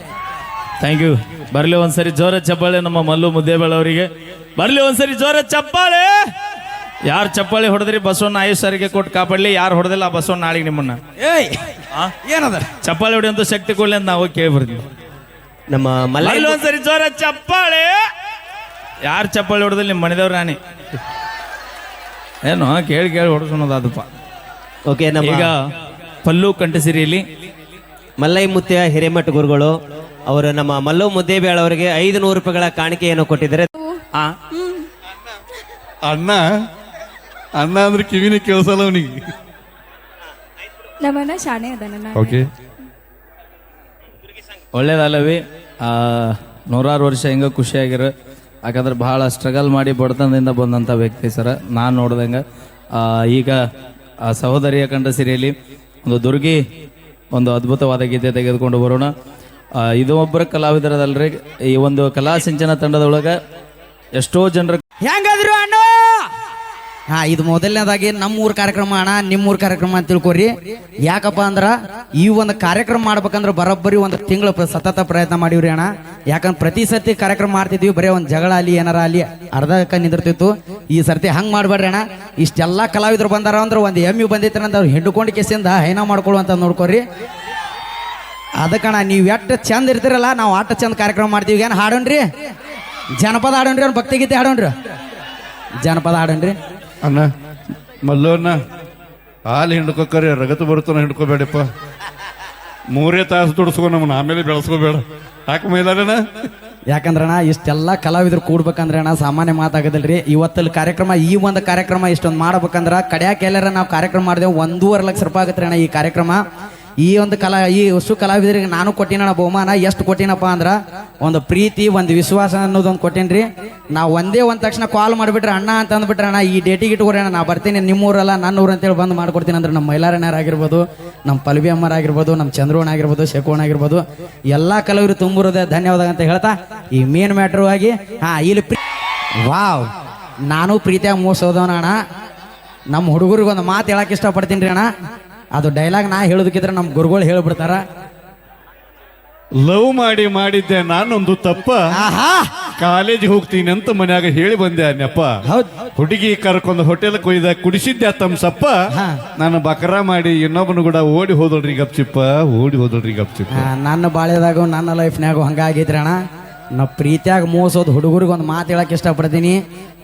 [SPEAKER 1] Thank you. ಬರ್ಲಿ ಒಂದ್ಸರಿ ಜೋರ ಚಪ್ಪಾಳೆ ನಮ್ಮ ಮಲ್ಲು ಮುದ್ದೇಬೇಳ ಅವರಿಗೆ. ಬರ್ಲಿ ಒಂದ್ಸರಿ ಜೋರ ಚಪ್ಪಾಳೆ. ಯಾರು ಚಪ್ಪಾಳೆ ಹೊಡೆದ್ರಿ ಬಸವಣ್ಣ ಆಯುಷ್ಯರಿಗೆ ಕೊಟ್ಟು ಕಾಪಾಡ್ಲಿ, ಯಾರು ಹೊಡೆದಿಲ್ಲ ಆ ಬಸವಣ್ಣ ನಾಳೆಗೆ ನಿಮ್ಮನ್ನ
[SPEAKER 7] ಏಯ್ ಏನದ
[SPEAKER 1] ಚಪ್ಪಾಳೆ ಹೊಡೆಯಂತ ಶಕ್ತಿ ಕೊಡ್ಲಿ ಅಂತ ನಾವು ಕೇಳಿ ಬರ್ತೀವಿ.
[SPEAKER 4] ನಮ್ಮ ಮಲೈ
[SPEAKER 1] ಬರ್ಲಿ ಒಂದ್ಸರಿ ಜೋರ ಚಪ್ಪಾಳೆ. ಯಾರು ಚಪ್ಪಾಳೆ ಹೊಡೆದಿಲ್ಲ ನಿಮ್ಮ ಮನೆದೇವ್ರ ರಾಣಿ ಏನು ಕೇಳಿ ಕೇಳಿ ಹೊಡೆಸೋದಪ್ಪ.
[SPEAKER 4] ಓಕೆ, ನಮ್ಮ
[SPEAKER 1] ಈಗ ಪಲ್ಲು ಕಂಠಸಿರಿಯಲ್ಲಿ
[SPEAKER 4] ಮಲ್ಲೈ ಮುತ್ಯ ಹಿರೇಮಠ ಗುರುಗಳು ಅವರು ನಮ್ಮ ಮಲ್ಲು ಮುದ್ದೇಬೇಳ ಅವರಿಗೆ 500 ರೂಪಾಯಿಗಳ ಕಾಣಿಕೆಯನ್ನು ಕೊಟ್ಟಿದ್ದಾರೆ.
[SPEAKER 1] ಆ
[SPEAKER 5] ಅಣ್ಣ ಅಣ್ಣ ಅಂದ್ರೆ ಕಿವಿನೇ ಕೇಳಿಸಲ್ಲ ಅವನಿಗೆ.
[SPEAKER 3] ನಮ್ಮನ್ನ ಶಾಣೆ ಅದ
[SPEAKER 5] ಓಕೆ,
[SPEAKER 1] ಒಳ್ಳೇದಲ್ಲವಿ. ನೂರಾರು ವರ್ಷ ಹಿಂಗ ಖುಷಿಯಾಗಿರ. ಯಾಕಂದ್ರೆ ಬಹಳ ಸ್ಟ್ರಗಲ್ ಮಾಡಿ ಬಡತನದಿಂದ ಬಂದಂಥ ವ್ಯಕ್ತಿ ಸರ ನಾನು ನೋಡ್ದಂಗೆ. ಈಗ ಆ ಸಹೋದರಿಯ ಕಂಡ ಸಿರಿಯಲ್ಲಿ ಒಂದು ದುರ್ಗಿ ಒಂದು ಅದ್ಭುತವಾದ ಗೀತೆ ತೆಗೆದುಕೊಂಡು ಬರೋಣ. ಇದು ಒಬ್ಬರ ಕಲಾವಿದರದಲ್ರಿ. ಈ ಒಂದು ಕಲಾ ಸಿಂಚನ ತಂಡದೊಳಗೆ ಎಷ್ಟೋ ಜನರ
[SPEAKER 7] ಹೆಂಗದ್ರು ಅಣ್ಣ. ಹಾ, ಇದು ಮೊದಲನೇದಾಗಿ ನಮ್ಮೂರ್ ಕಾರ್ಯಕ್ರಮ ಅಣ್ಣ, ನಿಮ್ಮೂರ್ ಕಾರ್ಯಕ್ರಮ ಅಂತ ತಿಳ್ಕೊರಿ. ಯಾಕಪ್ಪ ಅಂದ್ರ ಈ ಒಂದು ಕಾರ್ಯಕ್ರಮ ಮಾಡ್ಬೇಕಂದ್ರೆ ಬರೋಬ್ಬರಿ ಒಂದು ತಿಂಗಳು ಸತತ ಪ್ರಯತ್ನ ಮಾಡಿವ್ರಿ ಅಣ್ಣ. ಯಾಕಂದ್ರೆ ಪ್ರತಿ ಸರ್ತಿ ಕಾರ್ಯಕ್ರಮ ಮಾಡ್ತಿದ್ವಿ, ಬರೀ ಒಂದು ಜಗಳ ಅಲ್ಲಿ ಏನಾರ ಅಲ್ಲಿ ಅರ್ಧಕ್ಕ ನಿಂದಿರ್ತಿತ್ತು. ಈ ಸರ್ತಿ ಹಂಗ್ ಮಾಡ್ಬೇಡ್ರಿ ಅಣ್ಣ. ಇಷ್ಟೆಲ್ಲಾ ಕಲಾವಿದ್ರು ಬಂದಾರ ಅಂದ್ರೆ ಒಂದು ಎಮ್ಮಿ ಬಂದೈತೆ ಅಂತ ಅವ್ರು ಹಿಡ್ಕೊಂಡು ಕೇಸಿಂದ ಹೈನ ಮಾಡ್ಕೊಳ್ಳುವಂತ ನೋಡ್ಕೊರಿ. ಅದಕ್ಕಣ್ಣ ನೀವು ಎಷ್ಟು ಚಂದ ಇರ್ತಿರಲ್ಲ, ನಾವು ಆಟ ಚಂದ ಕಾರ್ಯಕ್ರಮ ಮಾಡ್ತೀವಿ. ಏನು ಹಾಡೋಣ್ರಿ? ಜನಪದ ಹಾಡೋಣ್ರಿ, ಅವ್ನು ಭಕ್ತಿಗೀತೆ ಹಾಡೋಣ್ರಿ, ಜನಪದ ಹಾಡೋಣ್ರಿ.
[SPEAKER 5] ಅಣ್ಣ ಮಲ್ಲೋಣ್ಣ ಹಾಲು ಹಿಂಡ್ಕೋಕರಿ ರಗತು ಬರುತ್ತಾನ ಹಿಂಡ್ಕೋಬೇಡಪ್ಪ. 3 ತಾಸು ದುಡಿಸ್ಕೊ ನಮ್ಮನ್ನ, ಆಮೇಲೆ ಬೆಳೆಸ್ಕೋಬೇಡ. ಯಾಕೆ ಮೈಲಾರಣ್ಣ?
[SPEAKER 7] ಯಾಕಂದ್ರಣ್ಣ ಇಷ್ಟೆಲ್ಲ ಕಲಾವಿದ್ರು ಕೂಡ್ಬೇಕಂದ್ರೆ ಅಣ್ಣ ಸಾಮಾನ್ಯ ಮಾತಾಗೋದಿಲ್ರಿ. ಇವತ್ತಲ್ಲಿ ಕಾರ್ಯಕ್ರಮ, ಈ ಒಂದು ಕಾರ್ಯಕ್ರಮ ಇಷ್ಟೊಂದು ಮಾಡ್ಬೇಕಂದ್ರೆ ಕಡ್ಯಾಕ ಎಲ್ಲಾರ ನಾವು ಕಾರ್ಯಕ್ರಮ ಮಾಡಿದೆವು 1.5 ಲಕ್ಷ ರೂಪಾಯಿ ಆಗತ್ತೆ ಅಣ್ಣ ಈ ಕಾರ್ಯಕ್ರಮ. ಈ ಒಂದು ಈ ಅಷ್ಟು ಕಲಾವಿದರಿಗೆ ನಾನು ಕೊಟ್ಟಿನಣ್ಣ ಬಹುಮಾನ. ಎಷ್ಟು ಕೊಟ್ಟಿನಪ್ಪ ಅಂದ್ರೆ ಒಂದು ಪ್ರೀತಿ, ಒಂದು ವಿಶ್ವಾಸ ಅನ್ನೋದೊಂದು ಕೊಟ್ಟೇನ್ರಿ. ನಾವು ಒಂದೇ ಒಂದು ತಕ್ಷಣ ಕಾಲ್ ಮಾಡಿಬಿಟ್ರೆ ಅಣ್ಣ ಅಂತ ಅಂದ್ಬಿಟ್ರೆ ಅಣ್ಣ ಈ ಡೇಟಿಗೆ ಇಟ್ಕೊಡ್ರಿ ಅಣ್ಣ, ನಾ ಬರ್ತೀನಿ, ನಿಮ್ಮೂರಲ್ಲ ನನ್ನ ಊರು ಅಂತೇಳಿ ಬಂದು ಮಾಡ್ಕೊಡ್ತೀನಿ ಅಂದ್ರೆ ನಮ್ಮ ಮೈಲಾರಣ್ಣರಾಗಿರ್ಬೋದು, ನಮ್ಮ ಪಲ್ವಿ ಅಮ್ಮರಾಗಿರ್ಬೋದು, ನಮ್ಮ ಚಂದ್ರೋಣ ಆಗಿರ್ಬೋದು, ಶಕೋಣ ಆಗಿರ್ಬೋದು, ಎಲ್ಲ ಕಲಾವಿದರು ತುಂಬಿರೋದೇ ಧನ್ಯವಾದ ಅಂತ ಹೇಳ್ತಾ ಈ ಮೇನ್ ಮ್ಯಾಟ್ರು ಆಗಿ ಇಲ್ಲಿ ವಾವ್, ನಾನು ಪ್ರೀತಿಯಾಗಿ ಮೋಸೋದವನ ಅಣ್ಣ. ನಮ್ಮ ಹುಡುಗರಿಗೆ ಒಂದು ಮಾತು ಹೇಳಕ್ಕೆ ಇಷ್ಟಪಡ್ತೀನಿ ರೀ ಅಣ್ಣ. ಅದು ಡೈಲಾಗ್ ನಾ ಹೇಳೋದಕ್ಕಿದ್ರೆ ನಮ್ಮ ಗುರುಗಳು ಹೇಳ್ಬಿಡ್ತಾರ.
[SPEAKER 5] ಲವ್ ಮಾಡಿದ್ದೆ ನಾನೊಂದು ತಪ್ಪ, ಕಾಲೇಜ್ ಹೋಗ್ತೀನಿ ಅಂತ ಮನ್ಯಾಗ ಹೇಳಿ ಬಂದೆ ಅನ್ನಪ್ಪ.
[SPEAKER 7] ಹೌದ್
[SPEAKER 5] ಹುಡುಗಿ ಕರ್ಕೊಂಡು ಹೋಟೆಲ್ ಕೊಯ್ದ ಕುಡಿಸಿದ್ದೆ ತಮ್ಸಪ್ಪ. ನಾನು ಬಕರ ಮಾಡಿ ಇನ್ನೊಬ್ಬನು ಕೂಡ ಓಡಿ ಹೋದಳ್ರಿ ಗಪ್ಚಿಪ್ಪ, ಓಡಿ ಹೋದಳ್ರಿ ಗಪ್ಚಿಪ್ಪ.
[SPEAKER 7] ನನ್ನ ಬಾಳ್ಯದಾಗ ನನ್ನ ಲೈಫ್ನಾಗ ಹಂಗಾಗೈತ್ರಿ ಅಣ್ಣ. ನಾ ಪ್ರೀತಿಯಾಗ ಮೋಸೋದು ಹುಡುಗರಿಗೆ ಒಂದು ಮಾತು ಹೇಳಕ್ಕೆ ಇಷ್ಟಪಡ್ತೀನಿ.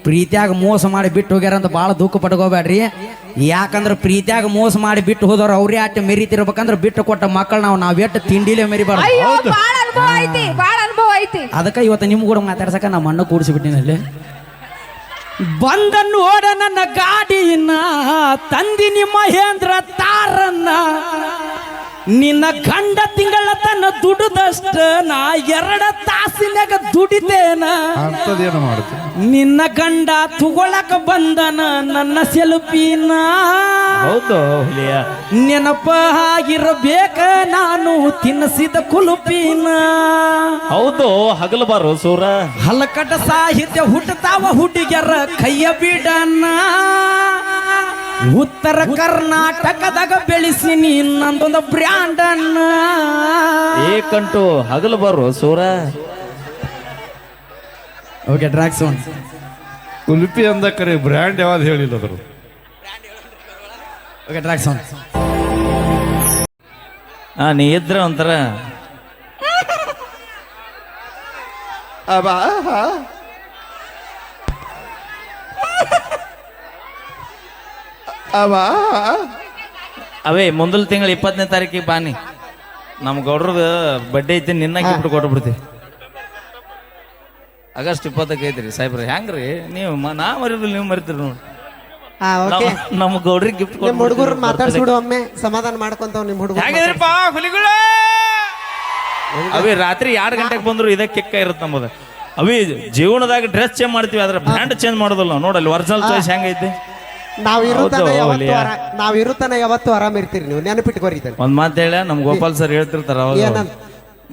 [SPEAKER 7] ಪ್ರೀತಿಯಾಗ ಮೋಸ ಮಾಡಿ ಬಿಟ್ಟು ಹೋಗ್ಯಾರ ಅಂತ ಭಾಳ ದುಃಖ ಪಡ್ಕೋಬೇಡ್ರಿ. ಯಾಕಂದ್ರೆ ಪ್ರೀತಿಯಾಗ ಮೋಸ ಮಾಡಿ ಬಿಟ್ಟು ಹೋದವ್ರು ಅವ್ರೇ ಅಟ್ಟು ಮೆರಿತಿರ್ಬೇಕಂದ್ರೆ ಬಿಟ್ಟು ಕೊಟ್ಟ ಮಕ್ಕಳು ನಾವು ಎಷ್ಟು ತಿಂಡಿಲೇ ಮೆರಿಬಾರ್ದು.
[SPEAKER 3] ಬಾಳ ಅನುಭವ ಐತಿ, ಬಾಳ ಅನುಭವ ಐತಿ.
[SPEAKER 7] ಅದಕ್ಕೆ ಇವತ್ತು ನಿಮ್ ಕೂಡ ಮಾತಾಡ್ಸಕ ನಮ್ಮ ಅಣ್ಣ ಕೂಡಿಸಿಬಿಟ್ಟಿನಲ್ಲಿ. ಬಂದ ನೋಡ ನನ್ನ ಗಾಡಿನ ತಂದಿನಿ ಮಹೇಂದ್ರ ತಾರನ್ನ, ನಿನ್ನ ಗಂಡ ತಿಂಗಳ ತನ್ನ ದುಡಿದಷ್ಟ ನಾ 2 ತಾಸಿನಾಗ ದುಡಿತೇನ.
[SPEAKER 5] ಅಂತದೇನು ಮಾಡುತ್ತೆ?
[SPEAKER 7] ನಿನ್ನ ಗಂಡ ತಗೊಳಕ ಬಂದನ ನನ್ನ ಸೆಲ್ಫಿನ,
[SPEAKER 1] ಹೌದು ಹುಲಿಯ
[SPEAKER 7] ನೆನಪ ಆಗಿರಬೇಕ ನಾನು ತಿನ್ನಸಿದ ಕುಲುಪಿನ.
[SPEAKER 1] ಹೌದು ಹಗಲಬಾರು ಸೂರ.
[SPEAKER 7] ಹಲಕಟ ಸಾಹಿತ್ಯ ಹುಟ್ಟತಾವ ಹುಡುಗ್ಯರ ಕೈಯ ಬಿಡನ. ಉತ್ತರ ಕರ್ನಾಟಕದಾಗ ಬೆಳೆಸಿನಿ ನಂದೊಂದು ಬ್ರ್ಯಾಂಡ್ ಅನ್ನ.
[SPEAKER 1] ಏಕಂಟು ಹಗಲಬಾರು ಸೂರ.
[SPEAKER 7] ಓಕೆ, ಡ್ರಾಕ್ಸ್
[SPEAKER 5] ಕುಲ್ಪಿ ಅಂದ ಕರೆ ಬ್ರ್ಯಾಂಡ್ ಯಾವ್ದು ಹೇಳಿಲ್ಲ ಅದ್ರು.
[SPEAKER 7] ಓಕೆ, ಡ್ರಾಕ್ಸ್
[SPEAKER 1] ನೀ ಇದ್ರ ಒಂಥರ ಅವೇ ಮುಂದಲ್ ತಿಂಗಳ 20ನೇ ತಾರೀಕಿಗೆ ಬಾನಿ. ನಮ್ಮ ಗೌಡ್ರದ ಬಡ್ಡೆ ಐತಿ, ನಿನ್ನ ಗಿಫ್ಟ್ ಕೊಟ್ಬಿಡ್ತೀವಿ. ಆಗಸ್ಟ್ 20ಕ್ಕೆ ಐತ್ರಿ ಸಾಹೇಬ್ರಿ. ಹೆಂಗ್ರಿ ನೀವು ನಾ ಮರಿದ್ರಿ, ನೀವು ಮರಿತೀರಿ ನೋಡಿ. ನಮ್ಮ ಗೌಡ್ರಿಗೆ ಗಿಫ್ಟ್ ಕೊಟ್ಟು
[SPEAKER 2] ಹುಡುಗರು ಮಾತಾಡ್ಸ್ಬಿಡು ಒಮ್ಮೆ, ಸಮಾಧಾನ ಮಾಡ್ಕೊಂತಾವ್ ನಿಮ್ ಹುಡುಗರು.
[SPEAKER 1] ಹೇಗಿದ್ರಿಪ್ಪ ಹುಲಿಗಳೇ? ಅವೇ ರಾತ್ರಿ 2 ಗಂಟೆಗೆ ಬಂದ್ರು ಇದೇ ಕಿಕ್ಕ ಇರುತ್ತೆ ನಮ್ಮದು. ಅವೇ ಜೀವನದಾಗ ಡ್ರೆಸ್ ಚೇಂಜ್ ಮಾಡ್ತೀವಿ, ಆದ್ರೆ ಬ್ರ್ಯಾಂಡ್ ಚೇಂಜ್ ಮಾಡೋದಿಲ್ಲ. ನೋಡಲ್ಲಿ ಒರಿಜಿನಲ್ ಚಾಯ್ಸ್ ಹೆಂಗೈತಿ.
[SPEAKER 2] ನಾವ್ ಇರುತ್ತಾನ ಯಾವತ್ತು ಆರಾಮ ಇರ್ತೀರಿ ನೀವು, ನೆನಪಿಟ್ಕೋರಿ.
[SPEAKER 1] ಒಂದ್ ಮಾತು ಹೇಳ, ನಮ್ ಗೋಪಾಲ್ ಸರ್ ಹೇಳ್ತಿರ್ತಾರ,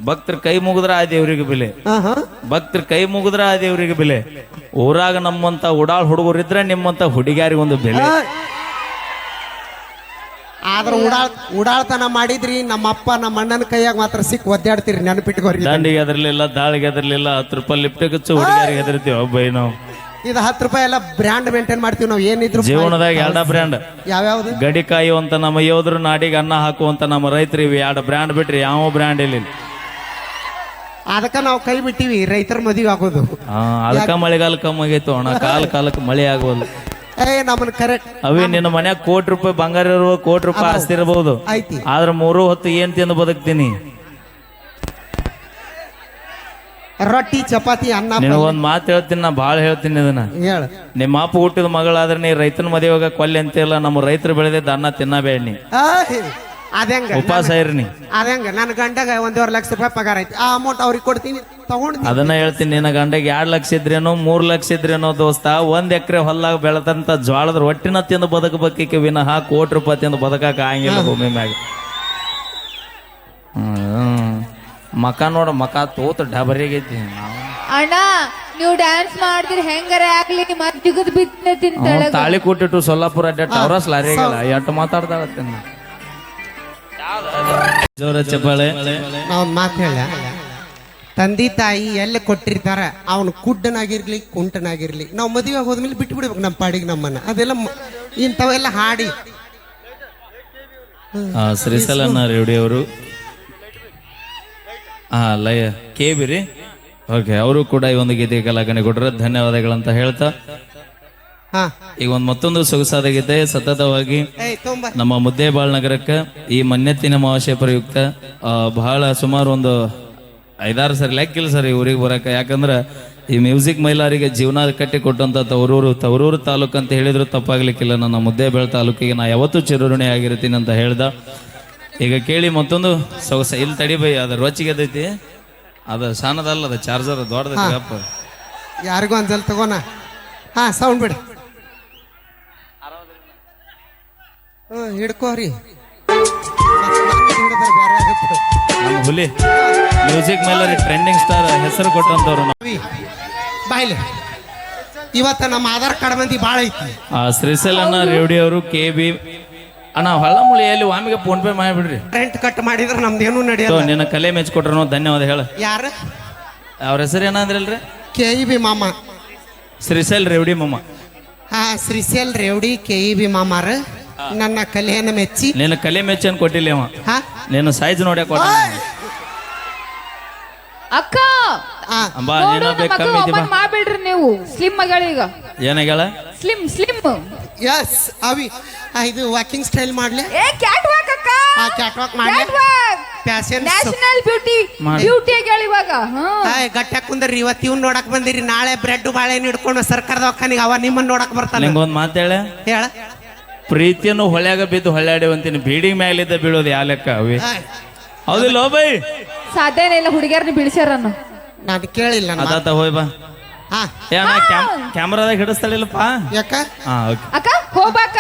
[SPEAKER 1] ಭಕ್ತರ ಕೈ ಮುಗಿದ್ರ ಆ ದೇವ್ರಿಗೆ ಬೆಲೆ, ಭಕ್ತರ ಕೈ ಮುಗಿದ್ರ ಆ ದೇವ್ರಿಗೆ ಬೆಲೆ. ಊರಾಗ ನಮ್ಮಂತ ಉಡಾಳ್ ಹುಡುಗರಿದ್ರೆ ನಿಮ್ಮಂತ ಹುಡುಗಿಯಾರಿಗೆ ಒಂದು ಬೆಲೆ.
[SPEAKER 2] ಆದ್ರ ಉಡಾಳ್ತನ ಮಾಡಿದ್ರಿ ನಮ್ಮಪ್ಪ ನಮ್ಮ ಅಣ್ಣನ ಕೈಯಾಗ ಮಾತ್ರ ಸಿಕ್ ಒದ್ದಾಡ್ತೀರಿ, ನೆನಪಿಟ್ಕೋರಿ.
[SPEAKER 1] ದಂಡಿಗೆ ಎದರ್ಲಿಲ್ಲ, ದಾಳಿಗೆ ಎದರ್ಲಿಲ್ಲ, 10 ರೂಪಾಯಿ ಲಿಫ್ಟ್ ಹಚ್ಚು ಹುಡುಗಿಯಾರಿಗೆ ಎದರ್ತೀವಿ ಒಬ್ಬ ನಾವು.
[SPEAKER 2] ಇದು 10 ರೂಪಾಯಿ ಎಲ್ಲ ಬ್ರ್ಯಾಂಡ್ ಮೇಂಟೈನ್ ಮಾಡ್ತೀವಿ ನಾವು. ಏನಿದ್ರು
[SPEAKER 1] ಜೀವನದಾಗ 2 ಬ್ರ್ಯಾಂಡ್,
[SPEAKER 2] ಯಾವ್ಯಾವ್ದು?
[SPEAKER 1] ಗಡಿ ಕಾಯುವಂತ ನಮ್ಮ ಯೋಧರು, ನಾಡಿಗೆ ಅನ್ನ ಹಾಕುವಂತ ನಮ್ಮ ರೈತರು, ಇವು 2 ಬ್ರ್ಯಾಂಡ್ ಬಿಟ್ರಿ ಯಾವ ಬ್ರ್ಯಾಂಡ್ ಇಲ್ಲ.
[SPEAKER 2] ಅದಕ್ಕ ನಾವು ಕೈ ಬಿಟ್ಟಿವಿ ರೈತರ ಮದುವೆ ಆಗೋದು.
[SPEAKER 1] ಅದಕ್ಕ ಮಳೆಗಾಲ ಕಮ್ಮಿ ಆಗೈತು ಅಣ್ಣ, ಕಾಲಕ್ಕೆ ಮಳೆ ಆಗೋದು.
[SPEAKER 2] ನಮ್ಮನ್ನ ಕರೆಕ್ಟ್
[SPEAKER 1] ಅವಿ ನಿನ್ನ ಮನ್ಯಾಗ ₹1 ಕೋಟಿ ಬಂಗಾರ ಇರುವ, ₹1 ಕೋಟಿ ಆಸ್ತಿ ಇರಬಹುದು,
[SPEAKER 2] ಐತಿ.
[SPEAKER 1] ಆದ್ರೆ 3 ಹೊತ್ತು ಏನ್ ತಿಂದು ಬದುಕ್ತೀನಿ?
[SPEAKER 2] ರೊಟ್ಟಿ ಚಪಾತಿ ಅನ್ನ.
[SPEAKER 1] ನಿನಗೊಂದ್ ಮಾತು ಹೇಳ್ತೀನಿ, ನಾ ಭಾಳ ಹೇಳ್ತೀನಿ ಇದನ್ನ.
[SPEAKER 2] ಹೇಳ,
[SPEAKER 1] ನಿಮ್ಮ ಅಪ್ಪ ಹುಟ್ಟಿದ ಮಗಳಾದ್ರೆ ನೀ ರೈತನ ಮದುವೆಗ ಕೊಲ್ಲಿ ಅಂತಿಲ್ಲ. ನಮ್ಮ ರೈತರು ಬೆಳೆದಿದ್ದ ಅನ್ನ ತಿನ್ನಬೇಡ ನೀ,
[SPEAKER 2] ಅದಂಗ
[SPEAKER 1] ಉಪವಾಸ ಇರ್ನಿ.
[SPEAKER 2] ಅದಂಗ ನನ್ನ ಗಂಡಗ 1.5 ಲಕ್ಷ ರೂಪಾಯಿ ಪಗಾರ ಐತಿ, ಆ ಅಮೌಂಟ್ ಅವ್ರಿಗೆ ಕೊಡ್ತೀನಿ, ತಗೊಂಡು.
[SPEAKER 1] ಅದನ್ನ ಹೇಳ್ತೀನಿ, ನಿನ್ನ ಗಂಡಗೆ 2 ಲಕ್ಷ ಇದ್ರೇನೋ 3 ಲಕ್ಷ ಇದ್ರೇನೋ ದೋಸ್ತ, 1 ಎಕರೆ ಹೊಲ್ಲಾಗ ಬೆಳೆದಂತ ಜ್ವಾಳದ ರೊಟ್ಟಿನ ತಿಂದು ಬದುಕಬೇಕಿಕ್ಕೆ ವಿನಃ ₹1 ಕೋಟಿ ತಿಂದು ಬದುಕಾಕ ಆಗಿಲ್ಲ ಭೂಮಿ ಮ್ಯಾಗ. ಮಕ ನೋಡ, ಮಕ ತೋತ ಡಬರಿಗೈತಿ.
[SPEAKER 3] ಅಣ್ಣ ನೀವು ಡ್ಯಾನ್ಸ್ ಮಾಡಿದ್ರಿ ಹೆಂಗಾರ ಆಗ್ಲಿ ಮತ್ ಜಿಗದ್ ಬಿದ್ದ ತಿಂತಾಳೆ.
[SPEAKER 1] ತಾಳಿ ಕೊಟ್ಟಿಟ್ಟು ಸೊಲ್ಲಾಪುರ ಅಡ್ಡಾಟ ಅವ್ರಸ್ ಲಾರಿಗಳ ಎಟ್ಟು ಮಾತಾಡ್ತಾಳತ್ತೇನ ಜೋರ ಚಪ್ಪಾಳೆ.
[SPEAKER 2] ನಾವ್ ಮಾತು ಹೇಳ, ತಂದೆ ತಾಯಿ ಎಲ್ಲಿ ಕೊಟ್ಟಿರ್ತಾರ ಅವನು ಕುಡ್ಡನಾಗಿರ್ಲಿ ಕುಂಟನಾಗಿರ್ಲಿ ನಾವು ಮದುವೆ ಹೋದ್ಮೇಲೆ ಬಿಟ್ಟು ಬಿಡ್ಬೇಕು ನಮ್ಮ ಪಾಡಿಗೆ ನಮ್ಮನ್ನ. ಅದೆಲ್ಲ ಇಂಥವೆಲ್ಲ ಹಾಡಿ.
[SPEAKER 1] ಶ್ರೀಸಲನ್ನ ರೇವಡಿ ಅವರು ಲಯ ಕೇಬಿರಿ, ಓಕೆ, ಅವರು ಕೂಡ ಈ ಒಂದು ಗೀತೆ ಕಲಾಕಣೆ ಕೊಟ್ಟರೆ ಧನ್ಯವಾದಗಳಂತ ಹೇಳ್ತಾ, ಈಗ ಒಂದು ಮತ್ತೊಂದು ಸೊಗಸಾದ ಗೀತೆ ಸತತವಾಗಿ ನಮ್ಮ ಮುದ್ದೇಬಾಳ್ ನಗರಕ್ಕೆ ಈ ಮನ್ನೆತ್ತಿನ ಅಮಾವಾಸ್ಯೆ ಪ್ರಯುಕ್ತ ಬಹಳ ಸುಮಾರು ಒಂದು 5-6 ಸರಿ ಲೆಕ್ಕಿಲ್ಲ ಸರ್ ಈ ಊರಿಗೆ ಬರಕ್ಕೆ. ಯಾಕಂದ್ರೆ ಈ ಮ್ಯೂಸಿಕ್ ಮೈಲಾರಿಗೆ ಜೀವನ ಕಟ್ಟಿ ಕೊಟ್ಟಂತ ತವರೂರು ತಾಲೂಕು ಅಂತ ಹೇಳಿದ್ರು ತಪ್ಪಾಗ್ಲಿಕ್ಕಿಲ್ಲ. ನನ್ನ ಮುದ್ದೇಬೇಳ್ ತಾಲೂಕಿಗೆ ನಾ ಯಾವತ್ತೂ ಚಿರಋಣಿ ಆಗಿರ್ತೀನಿ ಅಂತ ಹೇಳ್ದ. ಈಗ ಕೇಳಿ ಮತ್ತೊಂದು ಸೊಗಸ. ಇಲ್ಲಿ ತಡಿ ಬೈ, ಅದ ರೋಚಿಗೆ ಅದೈತಿ, ಅದು ಸಣ್ಣದಲ್ಲ, ಅದು ಚಾರ್ಜರ್ ದೊಡ್ಡದೈತಿ ಅಪ್ಪ.
[SPEAKER 2] ಯಾರಿಗೂ ಅಂಜಲ್ ತಗೋಣ. ಸೌಂಡ್ ಬಿಡ, ಹಿಡ್ಕೋರಿ.
[SPEAKER 1] ನಮ್ಮ ಹುಲಿ ಮ್ಯೂಸಿಕ್ ಮೇಲೆ ಟ್ರೆಂಡಿಂಗ್ ಸ್ಟಾರ್ ಹೆಸರು ಕೊಟ್ಟಂತವ್ರು
[SPEAKER 2] ಬಾಯ್ಲೆ. ಇವತ್ತ ನಮ್ಮ ಆಧಾರ್ ಕಾರ್ಡ್ ಮಂದಿ ಭಾಳ ಐತಿ.
[SPEAKER 1] ಶ್ರೀಸಲನ್ನ ರೇವಡಿ ಅವರು KB ಅಣ್ಣ ಹೊಳ್ಳಮುಳಿಯಲ್ಲಿ ವಾಮಿಗೆ ಫೋನ್ ಪೇ ಮಾಡಿಬಿಡ್ರಿ.
[SPEAKER 2] ರೆಂಟ್ ಕಟ್ ಮಾಡಿದ್ರೆ ನಮ್ದೇನು ನಡೆಯಲ್ಲ.
[SPEAKER 1] ನಿನ್ನ ಕಲೆ ಮೆಚ್ಕೊಟ್ರು ಧನ್ಯವಾದ ಹೇಳ.
[SPEAKER 2] ಯಾರು
[SPEAKER 1] ಅವ್ರ ಹೆಸರು ಏನಂದ್ರಲ್ರಿ?
[SPEAKER 2] KEB ಮಾಮ,
[SPEAKER 1] ಶ್ರೀಸಲ್ ರೇವಡಿ ಮಾಮ.
[SPEAKER 2] ಶ್ರೀಸೆಲ್ ರೇವಡಿ KEB ಮಾಮಾರ ನನ್ನ ಕಲೆಯನ್ನು ಮೆಚ್ಚಿ.
[SPEAKER 1] ನಿನ್ನ ಕಲೆ ಮೆಚ್ಚನ್ ಕೊಟ್ಟಿಲ್ಲ ಅವ, ನಿನ್ನ ಸೈಜ್ ನೋಡ್ಯಾಕ ಕೊಟ್ಟ.
[SPEAKER 3] ಅಕ್ಕ
[SPEAKER 1] ಬಾ, ನೀನ
[SPEAKER 3] ಮಾಡ್ಬಿಡ್ರಿ ನೀವು. ಸ್ಲಿಮ್ ಮಗಳ ಈಗ
[SPEAKER 1] ಏನಾಗ್ಯಾಳ?
[SPEAKER 3] Slim slim.
[SPEAKER 2] ಯಸ್ ಅವಿ ಇದು ವಾಕಿಂಗ್ ಸ್ಟೈಲ್ ಮಾಡ್ಲಿ.
[SPEAKER 3] ಕ್ಯಾಟ್ ವಾಕ್ ಅಕ್ಕ,
[SPEAKER 2] ಕ್ಯಾಟ್ ವಾಕ್ ಮಾಡ್ಲಿ. ಫ್ಯಾಷನ್
[SPEAKER 3] ನ್ಯಾಷನಲ್ ಬ್ಯೂಟಿ ಆಗ್ಯಾಳ ಇವಾಗ.
[SPEAKER 2] ಗಟ್ಟ ಕುಂದ್ರಿ, ಇವತ್ತು ಇವ್ನ ನೋಡಕ್ ಬಂದಿರಿ, ನಾಳೆ ಬ್ರೆಡ್ ಬಾಳೆಹಣ್ಣು ಹಿಡ್ಕೊಂಡು ಸರ್ಕಾರದ ಒಕ್ಕನಿಗೆ ಅವ ನಿಮ್ಮನ್ನ ನೋಡಕ್ ಬರ್ತಾನೆ.
[SPEAKER 1] ನಿಂಗೊಂದ್ ಮಾತು ಹೇಳ, ಪ್ರೀತಿಯನ್ನು ಹೊಳ್ಯಾಗ ಬಿದ್ದು ಹೊಳ್ಯಾಡಿವಂತೀನಿ, ಬೀಡಿ ಮ್ಯಾಲಿದ್ದ ಬೀಳೋದು ಯಾ ಲೆಕ್ಕ ಅವಿ? ಹೌದಿಲ್ಲ ಬೈ?
[SPEAKER 3] ಸಾಧ್ಯನೇ ಇಲ್ಲ, ಹುಡುಗಿಯರ್ನ ಬಿಡಿಸ್ಯಾರ.
[SPEAKER 2] ನಾನು ಕೇಳಿಲ್ಲ.
[SPEAKER 1] ಅದಾತ ಹೋಯ್ ಬಾ. ಕ್ಯಾಮ್ರಾದಾಗ ಹಿಡಿಸ್ತಾಳಿಲ್ಲಪ್ಪ
[SPEAKER 2] ಯಾಕ?
[SPEAKER 3] ಅಕ್ಕ ಹೋಗ್ಬಾಕ.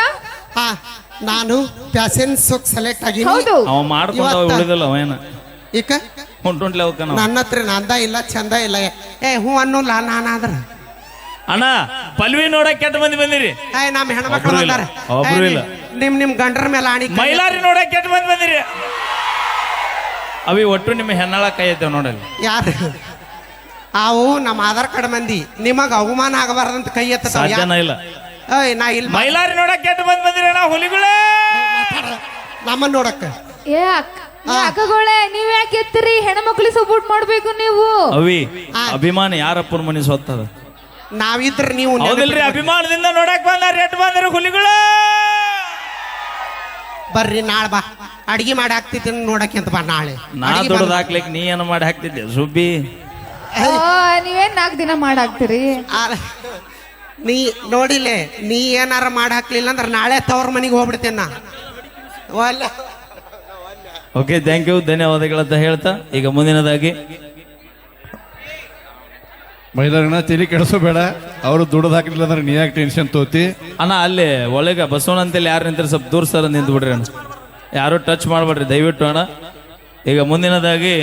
[SPEAKER 2] ನಾನು ಫ್ಯಾಷನ್ ಸೋಕ್ ಸೆಲೆಕ್ಟ್ ಆಗಿ
[SPEAKER 1] ಅವ ಮಾಡ್ಕೊಂಡ ಉಳಿದಿಲ್ಲ ಅವೇನ
[SPEAKER 2] ಈಗ
[SPEAKER 1] ಹೊಂಟೊಂಟ್ಲೆ ಅವಕ್ಕ
[SPEAKER 2] ನನ್ನ ಹತ್ರ ನಂದ ಇಲ್ಲ, ಚಂದ ಇಲ್ಲ. ಹೂ ಅನ್ನೋಲ್ಲ ನಾನಾದ್ರ.
[SPEAKER 1] ಅಣ್ಣ ಪಲ್ವಿ ನೋಡಕ್ ಕೆಟ್ಟ ಮಂದಿ ಬಂದಿರಿ.
[SPEAKER 2] ನಮ್ಮ ಹೆಣ್ಮಕ್ಳು ಅದಾರ,
[SPEAKER 1] ಒಬ್ರು ಇಲ್ಲ.
[SPEAKER 2] ನಿಮ್ ಗಂಡರ ಮೇಲೆ ಆಣಿ.
[SPEAKER 1] ಮೈಲಾರಿ ನೋಡಕ್ ಕೆಟ್ಟ ಮಂದಿ ಬಂದಿರಿ. ಅವಿ ಒಟ್ಟು ನಿಮ್ಮ ಹೆಣ್ಣಾಳ ಕೈ ಐತೇವ್ ನೋಡಲ್ಲಿ.
[SPEAKER 2] ಯಾರು ಅವು? ನಮ್ಮ ಆಧಾರ್ ಕಾರ್ಡ್ ಮಂದಿ. ನಿಮಗ ಅವಮಾನ ಆಗಬಾರ್ದಂತ ಕೈ ಎತ್ತ
[SPEAKER 1] ಸಾಧ್ಯನ ಇಲ್ಲ.
[SPEAKER 2] ನಾ ಇಲ್ಲ.
[SPEAKER 1] ಮೈಲಾರಿ ನೋಡಕ್ ಕೆಟ್ಟ ಮಂದಿ ಬಂದಿರಿ ಅಣ್ಣ, ಹುಲಿಗಳೇ
[SPEAKER 2] ನಮ್ಮನ್ನ ನೋಡಕ್ಕ.
[SPEAKER 3] ಅಕ್ಕಗಳೇ ನೀವ್ ಯಾಕೆ ಎತ್ತಿರಿ? ಹೆಣ್ಮಕ್ಳಿಗೆ ಸಪೋರ್ಟ್ ಮಾಡ್ಬೇಕು ನೀವು.
[SPEAKER 1] ಅವಿ ಅಭಿಮಾನ ಯಾರಪ್ಪನ ಮನೆ ಸೊತ್ತದ?
[SPEAKER 2] ನಾವಿದ್ರ ನೀವು
[SPEAKER 1] ಹೌದಿಲ್ರಿ? ಅಭಿಮಾನದಿಂದ ನೋಡಕ್ ಬಂದಾರ, ಎಟ್ ಬಂದಿರ ಹುಲಿಗಳೇ.
[SPEAKER 2] ಬರ್ರಿ ನಾಳೆ ಬಾ, ಅಡಿಗೆ ಮಾಡಿ ಹಾಕ್ತಿದ್ದೀನಿ ನೋಡಕ್ಕೆ ಅಂತ ಬಾ ನಾಳೆ.
[SPEAKER 1] ನಾ ದುಡ್ದು ಹಾಕ್ಲಿಕ್ಕೆ ನೀ ಏನು ಮಾಡಿ ಹಾಕ್ತಿದ್ದೆ ಸುಬ್ಬಿ?
[SPEAKER 3] ನೀವೇನ್ 4 ದಿನ ಮಾಡಾಕ್ತಿರಿ?
[SPEAKER 2] ನೀ ನೋಡಿಲೆ, ನೀ ಏನಾರ ಮಾಡಿ ಹಾಕ್ಲಿಲ್ಲ ಅಂದ್ರೆ ನಾಳೆ ತವ್ರ ಮನೆಗೆ ಹೋಗ್ಬಿಡ್ತೇನೆ ನಾ.
[SPEAKER 1] ಓಕೆ, ಥ್ಯಾಂಕ್ ಯು, ಧನ್ಯವಾದಗಳಂತ ಹೇಳ್ತಾ ಈಗ ಮುಂದಿನದಾಗಿ
[SPEAKER 5] ಮಹಿಳೆಯರನ್ನ ತಿಳಿ ಕೆಡಿಸೋಬೇಡ. ಅವರು ದುಡ್ದು ಹಾಕಲಿಲ್ಲ ಅಂದ್ರೆ ನೀ ಯಾಕೆ ಟೆನ್ಷನ್ ತೋತಿ?
[SPEAKER 1] ಅಣ್ಣ ಅಲ್ಲಿ ಒಳಗ ಬಸವಣ್ಣ ಅಂತೇಳಿ ಯಾರು ನಿಂತಾರೆ ಸ್ವಲ್ಪ ದೂರ ಸರ ನಿಂತು ಬಿಡ್ರಿ ಅಣ್ಣ, ಯಾರು ಟಚ್ ಮಾಡ್ಬೇಡ್ರಿ ದಯವಿಟ್ಟು ಅಣ್ಣ. ಈಗ ಮುಂದಿನದಾಗಿ